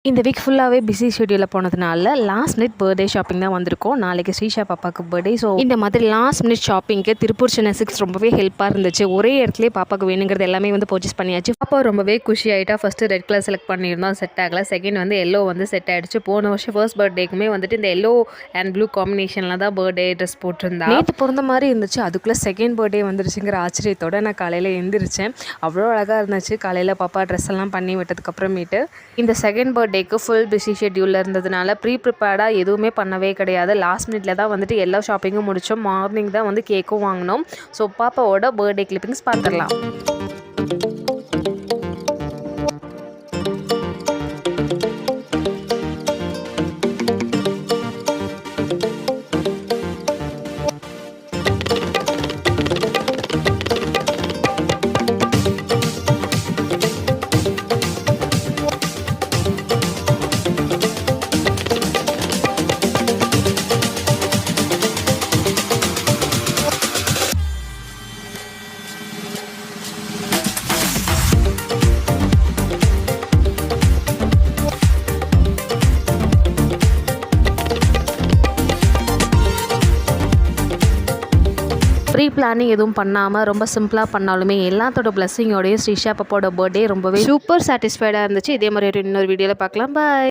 இந்த வீக் ஃபுல்லாகவே பிஸி ஷெட்யூலில் போனதுனால லாஸ்ட் மினிட் பர்த்டே ஷாப்பிங் தான் வந்திருக்கோம். நாளைக்கு ஸ்ரீஷா பாப்பாவுக்கு பர்த்டே. ஸோ இந்த மாதிரி லாஸ்ட் மினிட் ஷாப்பிங்க்கு திருப்பூர் சென்னை சிக்ஸ் ரொம்பவே ஹெல்ப்பாக இருந்துச்சு. ஒரே இடத்துலேயே பாப்பாவுக்கு வேணுங்கிறது எல்லாமே வந்து பர்ச்சேஸ் பண்ணியாச்சு. பாப்பா ரொம்பவே குஷி ஆகிட்டா. ஃபஸ்ட்டு ரெட் கலர் செலக்ட் பண்ணியிருந்தோம், செட் ஆகலை. செகண்ட் வந்து எல்லோ வந்து செட் ஆகிடுச்சு. போன வருஷம் ஃபர்ஸ்ட் பர்த்டேக்குமே வந்துட்டு இந்த எல்லோ அண்ட் ப்ளூ காம்பினேஷனில் தான் பர்த்டே ட்ரெஸ் போட்டிருந்தா. நேற்று பிறந்த மாதிரி இருந்துச்சு. அதுக்குள்ளே செகண்ட் பர்த்டே வந்துருச்சுங்கிற ஆச்சரியத்தோடு நான் காலையில் எழுந்திரிச்சேன். அவ்வளோ அழகாக இருந்துச்சு. காலையில் பாப்பா ட்ரெஸ் எல்லாம் பண்ணி விட்டதுக்கப்புறமேட்டு இந்த செகண்ட் பர்த்டேக்கு ஃபுல் பிஸி ஷெட்யூலில் இருந்ததுனால ப்ரிப்பேர்டாக எதுவுமே பண்ணவே கிடையாது. லாஸ்ட் மினிட்ல தான் வந்துட்டு எல்லா ஷாப்பிங்கும் முடித்தோம். மார்னிங் தான் வந்து கேக்கும் வாங்கினோம். ஸோ பாப்பாவோட பர்த்டே கிளிப்பிங்ஸ் பார்த்துடலாம். ப்ரீ பிளானிங் எதுவும் பண்ணாமல் ரொம்ப சிம்பிளாக பண்ணாலுமே எல்லாத்தோட பிளஸ்ஸிங்கோடைய ஸ்ரீஷா பாப்பாவோட பர்த்டே ரொம்பவே சூப்பர் சாட்டிஸ்ஃபைடாக இருந்துச்சு. இதே மாதிரி இன்னொரு வீடியோவில் பார்க்கலாம். பாய்.